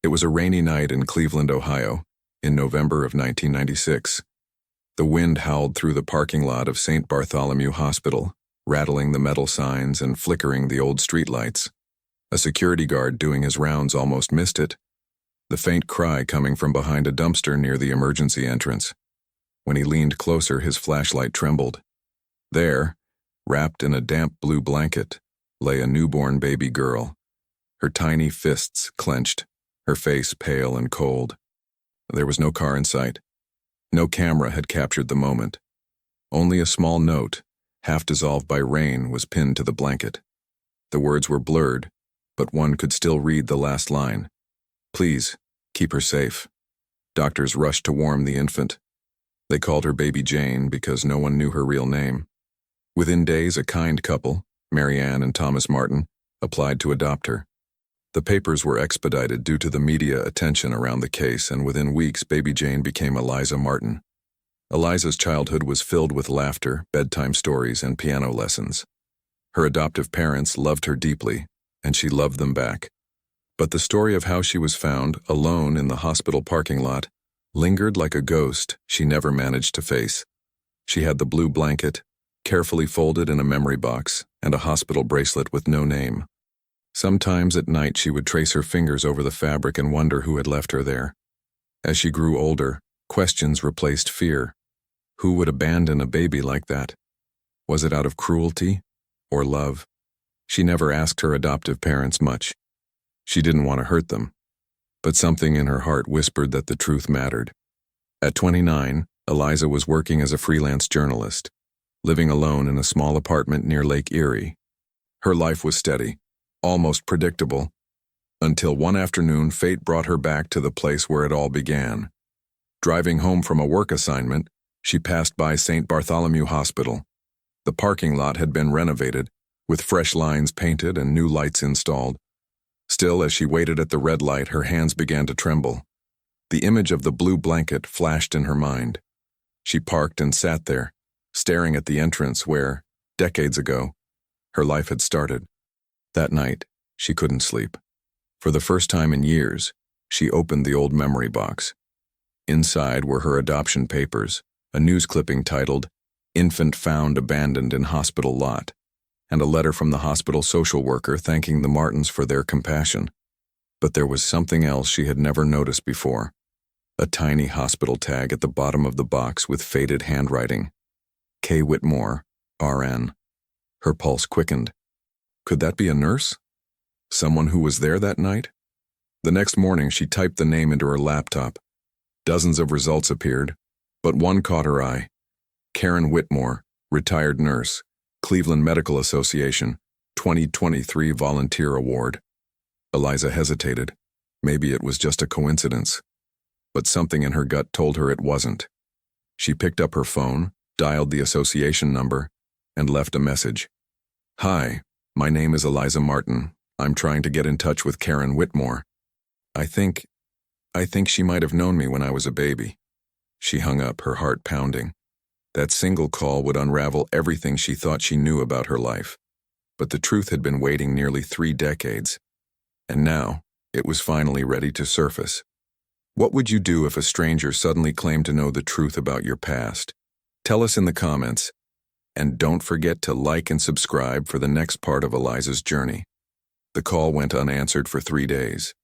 It was a rainy night in Cleveland, Ohio, in November of 1996. The wind howled through the parking lot of St. Bartholomew Hospital, rattling the metal signs and flickering the old streetlights. A security guard doing his rounds almost missed it, the faint cry coming from behind a dumpster near the emergency entrance. When he leaned closer, his flashlight trembled. There, wrapped in a damp blue blanket, lay a newborn baby girl, her tiny fists clenched, her face pale and cold. There was no car in sight. No camera had captured the moment. Only a small note, half dissolved by rain, was pinned to the blanket. The words were blurred, but one could still read the last line. "Please, keep her safe." Doctors rushed to warm the infant. They called her Baby Jane because no one knew her real name. Within days, a kind couple, Mary Ann and Thomas Martin, applied to adopt her. The papers were expedited due to the media attention around the case, and within weeks, Baby Jane became Eliza Martin. Eliza's childhood was filled with laughter, bedtime stories, and piano lessons. Her adoptive parents loved her deeply, and she loved them back. But the story of how she was found, alone in the hospital parking lot, lingered like a ghost she never managed to face. She had the blue blanket, carefully folded in a memory box, and a hospital bracelet with no name. Sometimes at night she would trace her fingers over the fabric and wonder who had left her there. As she grew older, questions replaced fear. Who would abandon a baby like that? Was it out of cruelty or love? She never asked her adoptive parents much. She didn't want to hurt them, but something in her heart whispered that the truth mattered. At 29, Eliza was working as a freelance journalist, living alone in a small apartment near Lake Erie. Her life was steady, almost predictable, until one afternoon fate brought her back to the place where it all began. Driving home from a work assignment, she passed by St. Bartholomew Hospital. The parking lot had been renovated, with fresh lines painted and new lights installed. Still, as she waited at the red light, her hands began to tremble. The image of the blue blanket flashed in her mind. She parked and sat there, staring at the entrance where, decades ago, her life had started. That night, she couldn't sleep. For the first time in years, she opened the old memory box. Inside were her adoption papers, a news clipping titled, "Infant Found Abandoned in Hospital Lot," and a letter from the hospital social worker thanking the Martins for their compassion. But there was something else she had never noticed before. A tiny hospital tag at the bottom of the box with faded handwriting. K. Whitmore, RN. Her pulse quickened. Could that be a nurse? Someone who was there that night? The next morning, she typed the name into her laptop. Dozens of results appeared, but one caught her eye. Karen Whitmore, retired nurse, Cleveland Medical Association, 2023 Volunteer Award. Eliza hesitated. Maybe it was just a coincidence. But something in her gut told her it wasn't. She picked up her phone, dialed the association number, and left a message. "Hi, my name is Eliza Martin. I'm trying to get in touch with Karen Whitmore. I think she might have known me when I was a baby." She hung up, her heart pounding. That single call would unravel everything she thought she knew about her life. But the truth had been waiting nearly 3 decades. And now, it was finally ready to surface. What would you do if a stranger suddenly claimed to know the truth about your past? Tell us in the comments. And don't forget to like and subscribe for the next part of Eliza's journey. The call went unanswered for 3 days.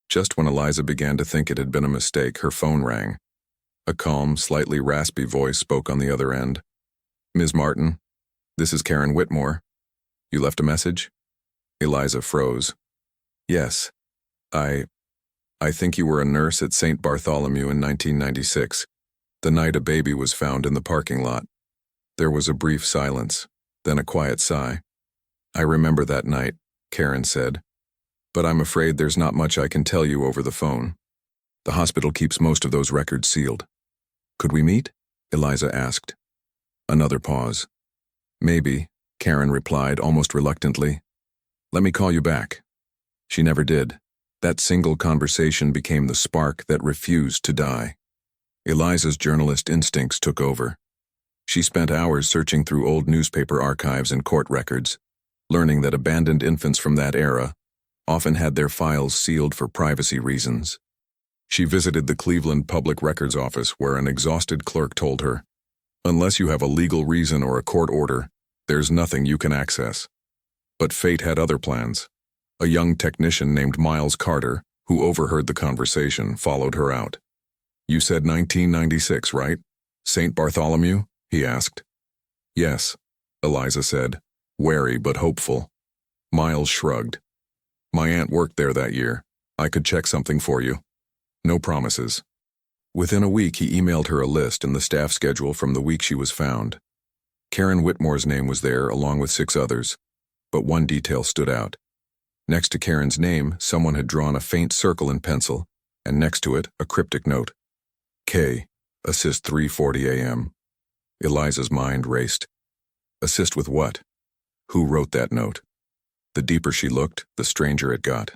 Just when Eliza began to think it had been a mistake, her phone rang. A calm, slightly raspy voice spoke on the other end. "Ms. Martin, this is Karen Whitmore. You left a message?" Eliza froze. "Yes. I think you were a nurse at St. Bartholomew in 1996, the night a baby was found in the parking lot." There was a brief silence, then a quiet sigh. "I remember that night," Karen said, "but I'm afraid there's not much I can tell you over the phone. The hospital keeps most of those records sealed." "Could we meet?" Eliza asked. Another pause. "Maybe," Karen replied almost reluctantly. "Let me call you back." She never did. That single conversation became the spark that refused to die. Eliza's journalist instincts took over. She spent hours searching through old newspaper archives and court records, learning that abandoned infants from that era, often had their files sealed for privacy reasons. She visited the Cleveland Public Records Office where an exhausted clerk told her, "Unless you have a legal reason or a court order, there's nothing you can access." But fate had other plans. A young technician named Miles Carter, who overheard the conversation, followed her out. "You said 1996, right? St. Bartholomew?" he asked. "Yes," Eliza said, wary but hopeful. Miles shrugged. "My aunt worked there that year. I could check something for you. No promises." Within a week, he emailed her a list and the staff schedule from the week she was found. Karen Whitmore's name was there, along with 6 others, but one detail stood out. Next to Karen's name, someone had drawn a faint circle in pencil, and next to it, a cryptic note. K, assist 3:40 a.m. Eliza's mind raced. Assist with what? Who wrote that note? The deeper she looked, the stranger it got.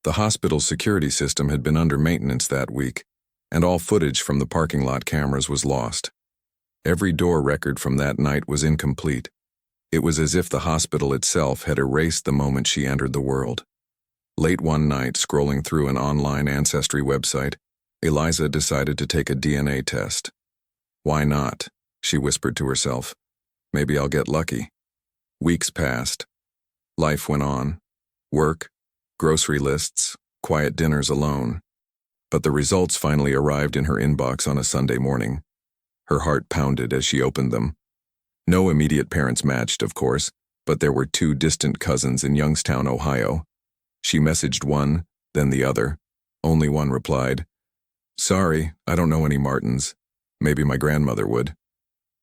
The hospital's security system had been under maintenance that week, and all footage from the parking lot cameras was lost. Every door record from that night was incomplete. It was as if the hospital itself had erased the moment she entered the world. Late one night, scrolling through an online ancestry website, Eliza decided to take a DNA test. "Why not?" she whispered to herself. "Maybe I'll get lucky." Weeks passed. Life went on. Work, grocery lists, quiet dinners alone. But the results finally arrived in her inbox on a Sunday morning. Her heart pounded as she opened them. No immediate parents matched, of course, but there were 2 distant cousins in Youngstown, Ohio. She messaged one, then the other. Only one replied. "Sorry, I don't know any Martins. Maybe my grandmother would."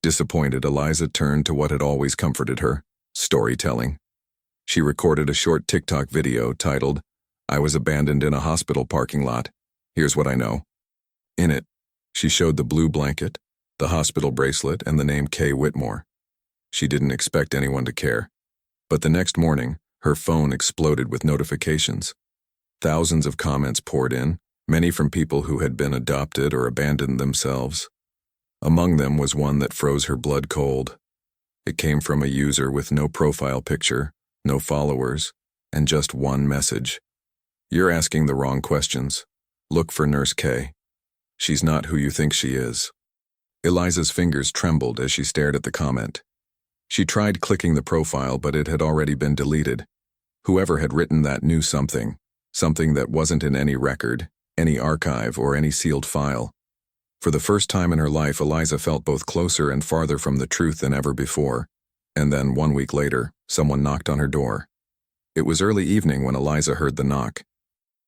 Disappointed, Eliza turned to what had always comforted her, storytelling. She recorded a short TikTok video titled, "I was abandoned in a hospital parking lot. Here's what I know." In it, she showed the blue blanket, the hospital bracelet, and the name K. Whitmore. She didn't expect anyone to care. But the next morning, her phone exploded with notifications. Thousands of comments poured in, many from people who had been adopted or abandoned themselves. Among them was one that froze her blood cold. It came from a user with no profile picture, no followers, and just one message. "You're asking the wrong questions. Look for Nurse K. She's not who you think she is." Eliza's fingers trembled as she stared at the comment. She tried clicking the profile, but it had already been deleted. Whoever had written that knew something that wasn't in any record, any archive, or any sealed file. For the first time in her life, Eliza felt both closer and farther from the truth than ever before. And then, 1 week later, someone knocked on her door. It was early evening when Eliza heard the knock.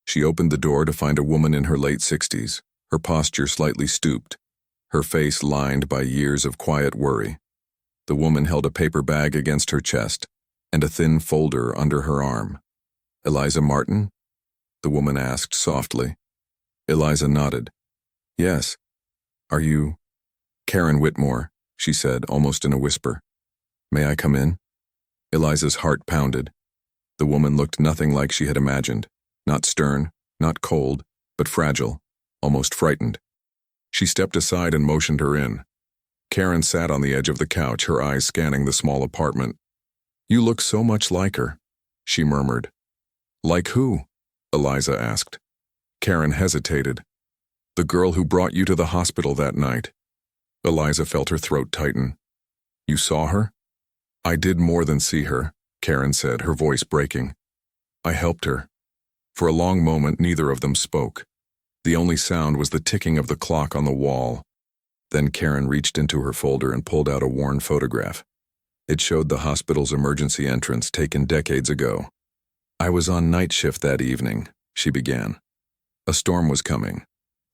She opened the door to find a woman in her late 60s, her posture slightly stooped, her face lined by years of quiet worry. The woman held a paper bag against her chest and a thin folder under her arm. "Eliza Martin?" the woman asked softly. Eliza nodded. "Yes. Are you—" "Karen Whitmore," she said, almost in a whisper. "May I come in?" Eliza's heart pounded. The woman looked nothing like she had imagined. Not stern, not cold, but fragile, almost frightened. She stepped aside and motioned her in. Karen sat on the edge of the couch, her eyes scanning the small apartment. "You look so much like her," she murmured. "Like who?" Eliza asked. Karen hesitated. "The girl who brought you to the hospital that night." Eliza felt her throat tighten. "You saw her?" "I did more than see her," Karen said, her voice breaking. "I helped her." For a long moment, neither of them spoke. The only sound was the ticking of the clock on the wall. Then Karen reached into her folder and pulled out a worn photograph. It showed the hospital's emergency entrance taken decades ago. "I was on night shift that evening," she began. "A storm was coming.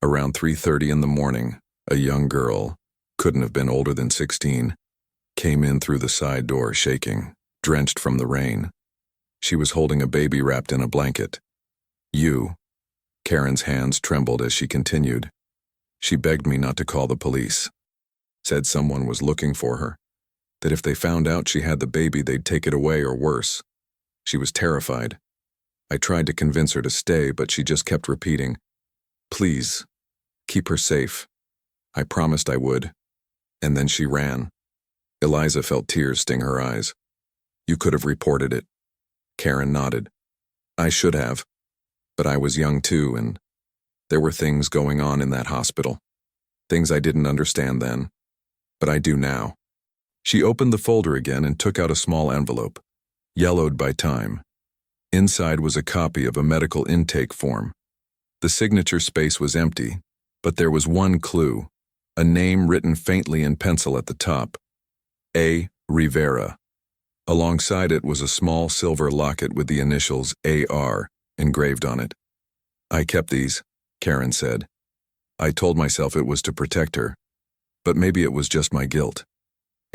Around 3:30 in the morning, a young girl, couldn't have been older than 16, came in through the side door shaking, drenched from the rain. She was holding a baby wrapped in a blanket. You." Karen's hands trembled as she continued. "She begged me not to call the police. Said someone was looking for her. That if they found out she had the baby, they'd take it away or worse. She was terrified. I tried to convince her to stay, but she just kept repeating, 'Please, keep her safe.' I promised I would. And then she ran." Eliza felt tears sting her eyes. "You could have reported it." Karen nodded. I should have, but I was young too, and there were things going on in that hospital. Things I didn't understand then, but I do now. She opened the folder again and took out a small envelope, yellowed by time. Inside was a copy of a medical intake form. The signature space was empty, but there was one clue, a name written faintly in pencil at the top. A. Rivera. Alongside it was a small silver locket with the initials AR engraved on it. I kept these, Karen said. I told myself it was to protect her, but maybe it was just my guilt.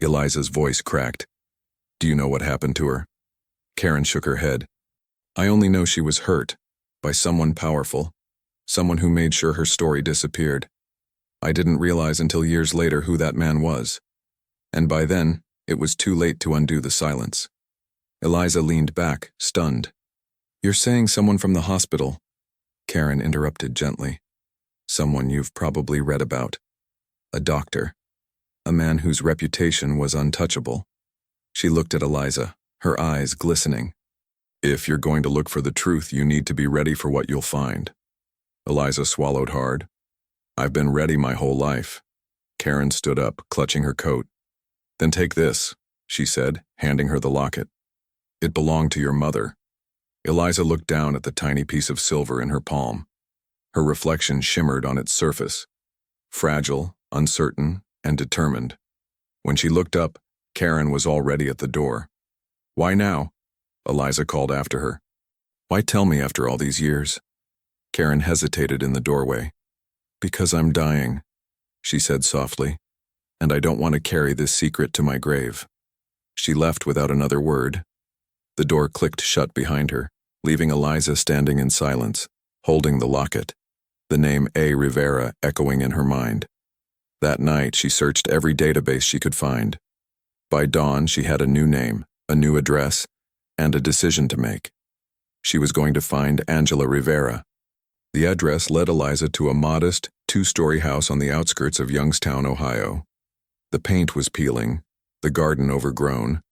Eliza's voice cracked. Do you know what happened to her? Karen shook her head. I only know she was hurt by someone powerful, someone who made sure her story disappeared. I didn't realize until years later who that man was. And by then, it was too late to undo the silence. Eliza leaned back, stunned. You're saying someone from the hospital? Karen interrupted gently. Someone you've probably read about. A doctor. A man whose reputation was untouchable. She looked at Eliza, her eyes glistening. If you're going to look for the truth, you need to be ready for what you'll find. Eliza swallowed hard. I've been ready my whole life. Karen stood up, clutching her coat. Then take this, she said, handing her the locket. It belonged to your mother. Eliza looked down at the tiny piece of silver in her palm. Her reflection shimmered on its surface. Fragile, uncertain, and determined. When she looked up, Karen was already at the door. Why now? Eliza called after her. Why tell me after all these years? Karen hesitated in the doorway. Because I'm dying, she said softly, and I don't want to carry this secret to my grave. She left without another word. The door clicked shut behind her, leaving Eliza standing in silence, holding the locket, the name A. Rivera echoing in her mind. That night, she searched every database she could find. By dawn, she had a new name, a new address, and a decision to make. She was going to find Angela Rivera. The address led Eliza to a modest, two-story house on the outskirts of Youngstown, Ohio. The paint was peeling, the garden overgrown,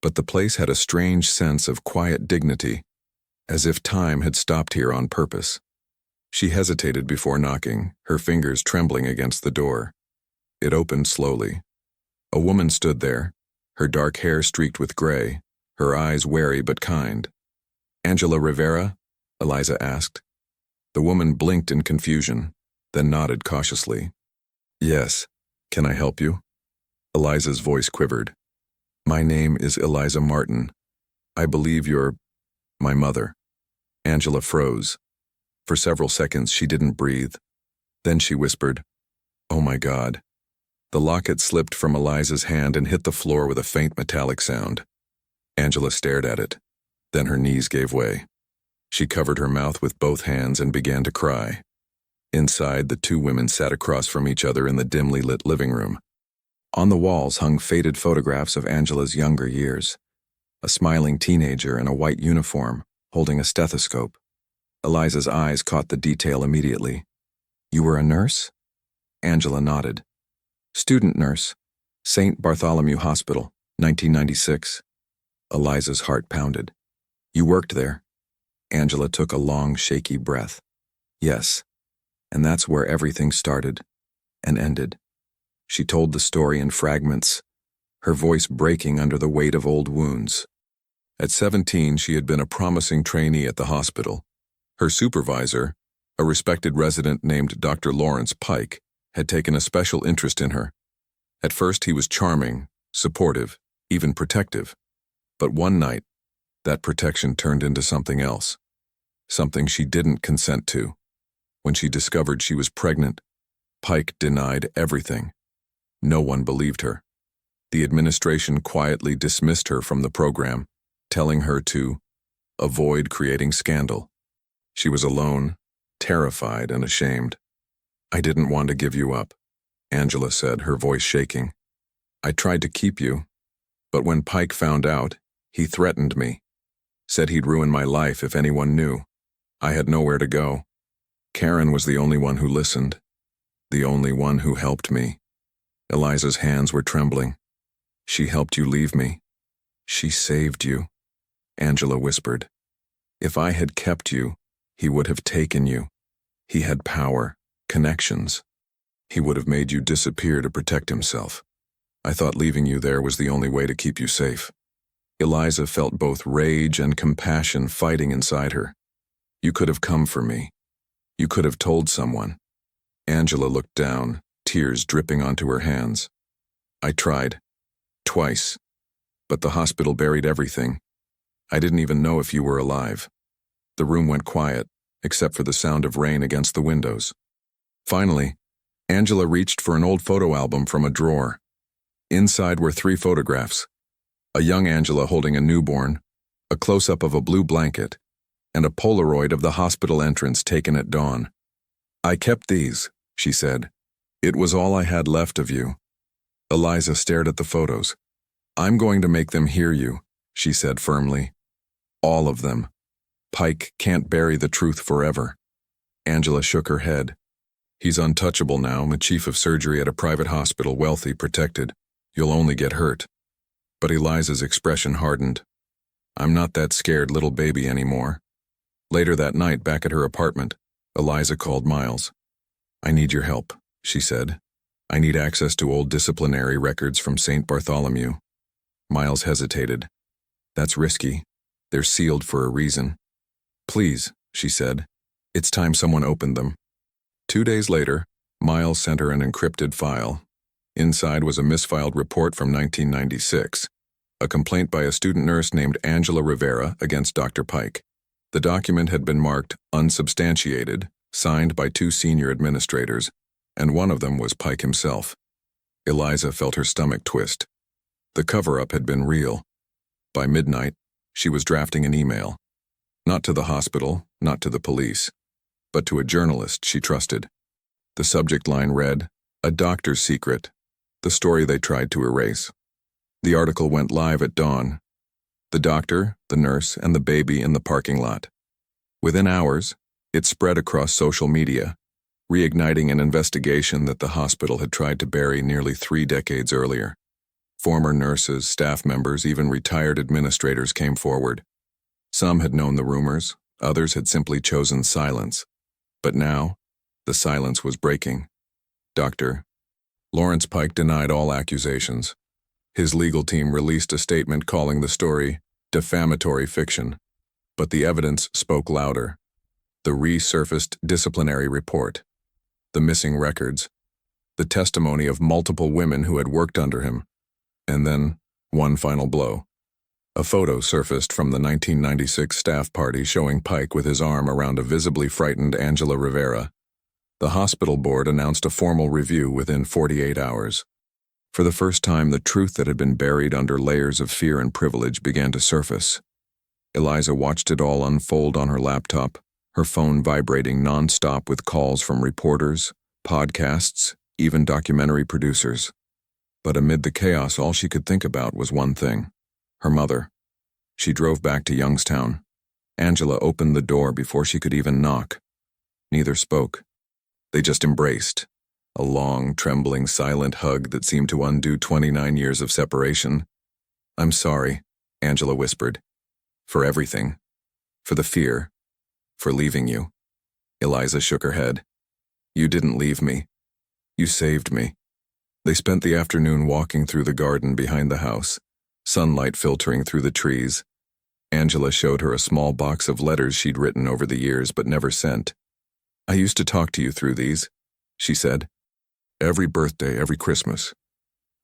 but the place had a strange sense of quiet dignity, as if time had stopped here on purpose. She hesitated before knocking, her fingers trembling against the door. It opened slowly. A woman stood there, her dark hair streaked with gray, her eyes wary but kind. Angela Rivera? Eliza asked. The woman blinked in confusion, then nodded cautiously. Yes, can I help you? Eliza's voice quivered. My name is Eliza Martin. I believe you're my mother. Angela froze. For several seconds she didn't breathe. Then she whispered, Oh my God. The locket slipped from Eliza's hand and hit the floor with a faint metallic sound. Angela stared at it. Then her knees gave way. She covered her mouth with both hands and began to cry. Inside, the two women sat across from each other in the dimly lit living room. On the walls hung faded photographs of Angela's younger years. A smiling teenager in a white uniform, holding a stethoscope. Eliza's eyes caught the detail immediately. You were a nurse? Angela nodded. Student nurse, St. Bartholomew Hospital, 1996. Eliza's heart pounded. You worked there? Angela took a long, shaky breath. Yes, and that's where everything started and ended. She told the story in fragments, her voice breaking under the weight of old wounds. At 17, she had been a promising trainee at the hospital. Her supervisor, a respected resident named Dr. Lawrence Pike, had taken a special interest in her. At first, he was charming, supportive, even protective. But one night, that protection turned into something else. Something she didn't consent to. When she discovered she was pregnant, Pike denied everything. No one believed her. The administration quietly dismissed her from the program, telling her to avoid creating scandal. She was alone, terrified and ashamed. I didn't want to give you up, Angela said, her voice shaking. I tried to keep you, but when Pike found out, he threatened me. Said he'd ruin my life if anyone knew. I had nowhere to go. Karen was the only one who listened, the only one who helped me. Eliza's hands were trembling. She helped you leave me. She saved you, Angela whispered. If I had kept you, he would have taken you. He had power, connections. He would have made you disappear to protect himself. I thought leaving you there was the only way to keep you safe. Eliza felt both rage and compassion fighting inside her. You could have come for me. You could have told someone. Angela looked down, tears dripping onto her hands. I tried. Twice. But the hospital buried everything. I didn't even know if you were alive. The room went quiet, except for the sound of rain against the windows. Finally, Angela reached for an old photo album from a drawer. Inside were 3 photographs. A young Angela holding a newborn, a close-up of a blue blanket, and a Polaroid of the hospital entrance taken at dawn. I kept these, she said. It was all I had left of you. Eliza stared at the photos. I'm going to make them hear you, she said firmly. All of them. Pike can't bury the truth forever. Angela shook her head. He's untouchable now, a chief of surgery at a private hospital, wealthy, protected. You'll only get hurt. But Eliza's expression hardened. I'm not that scared little baby anymore. Later that night, back at her apartment, Eliza called Miles. I need your help, she said. I need access to old disciplinary records from St. Bartholomew. Miles hesitated. That's risky. They're sealed for a reason. Please, she said. It's time someone opened them. 2 days later, Miles sent her an encrypted file. Inside was a misfiled report from 1996, a complaint by a student nurse named Angela Rivera against Dr. Pike. The document had been marked unsubstantiated, signed by 2 senior administrators, and one of them was Pike himself. Eliza felt her stomach twist. The cover-up had been real. By midnight, she was drafting an email. Not to the hospital, not to the police, but to a journalist she trusted. The subject line read, "A doctor's secret, the story they tried to erase." The article went live at dawn. The doctor, the nurse, and the baby in the parking lot. Within hours, it spread across social media, reigniting an investigation that the hospital had tried to bury nearly 3 decades earlier. Former nurses, staff members, even retired administrators came forward. Some had known the rumors, others had simply chosen silence. But now, the silence was breaking. Dr. Lawrence Pike denied all accusations. His legal team released a statement calling the story defamatory fiction. But the evidence spoke louder. The resurfaced disciplinary report, the missing records, the testimony of multiple women who had worked under him, and then one final blow. A photo surfaced from the 1996 staff party showing Pike with his arm around a visibly frightened Angela Rivera. The hospital board announced a formal review within 48 hours. For the first time, the truth that had been buried under layers of fear and privilege began to surface. Eliza watched it all unfold on her laptop, her phone vibrating non-stop with calls from reporters, podcasts, even documentary producers. But amid the chaos, all she could think about was one thing: her mother. She drove back to Youngstown. Angela opened the door before she could even knock. Neither spoke. They just embraced. A long, trembling, silent hug that seemed to undo 29 years of separation. "I'm sorry," Angela whispered. "For everything. For the fear. For leaving you." Eliza shook her head. "You didn't leave me. You saved me." They spent the afternoon walking through the garden behind the house, sunlight filtering through the trees. Angela showed her a small box of letters she'd written over the years but never sent. "I used to talk to you through these," she said. "Every birthday, every Christmas."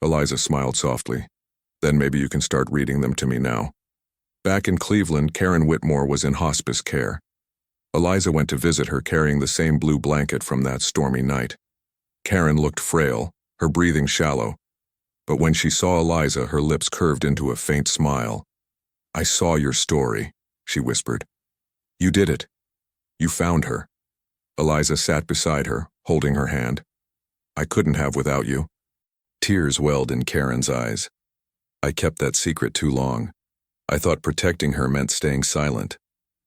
Eliza smiled softly. "Then maybe you can start reading them to me now." Back in Cleveland, Karen Whitmore was in hospice care. Eliza went to visit her carrying the same blue blanket from that stormy night. Karen looked frail, her breathing shallow. But when she saw Eliza, her lips curved into a faint smile. "I saw your story," she whispered. "You did it. You found her." Eliza sat beside her, holding her hand. "I couldn't have without you." Tears welled in Karen's eyes. "I kept that secret too long. I thought protecting her meant staying silent.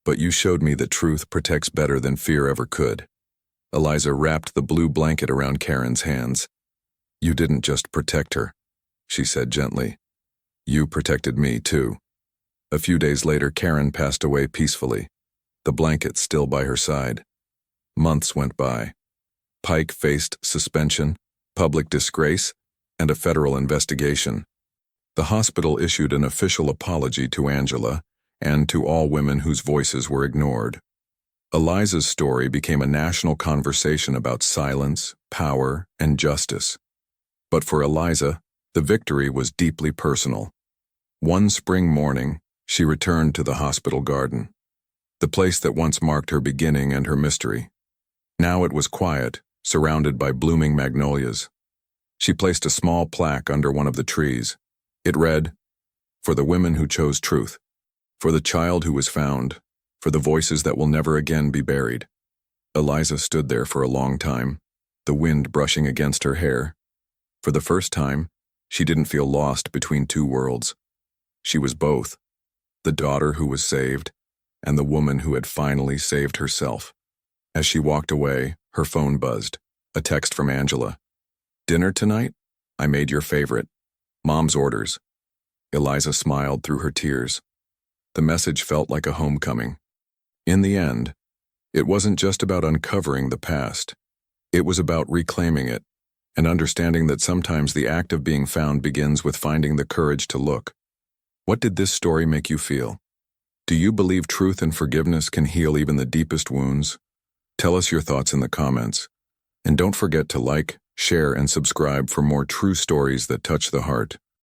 But you showed me that truth protects better than fear ever could." Eliza wrapped the blue blanket around Karen's hands. "You didn't just protect her," she said gently. "You protected me, too." A few days later, Karen passed away peacefully, the blanket still by her side. Months went by. Pike faced suspension, public disgrace, and a federal investigation. The hospital issued an official apology to Angela and to all women whose voices were ignored. Eliza's story became a national conversation about silence, power, and justice. But for Eliza, the victory was deeply personal. One spring morning, she returned to the hospital garden, the place that once marked her beginning and her mystery. Now it was quiet, surrounded by blooming magnolias. She placed a small plaque under one of the trees. It read, "For the women who chose truth, for the child who was found, for the voices that will never again be buried." Eliza stood there for a long time, the wind brushing against her hair. For the first time, she didn't feel lost between two worlds. She was both, the daughter who was saved, and the woman who had finally saved herself. As she walked away, her phone buzzed, a text from Angela. "Dinner tonight? I made your favorite. Mom's orders." Eliza smiled through her tears. The message felt like a homecoming. In the end, it wasn't just about uncovering the past. It was about reclaiming it, and understanding that sometimes the act of being found begins with finding the courage to look. What did this story make you feel? Do you believe truth and forgiveness can heal even the deepest wounds? Tell us your thoughts in the comments. And don't forget to like, share, and subscribe for more true stories that touch the heart.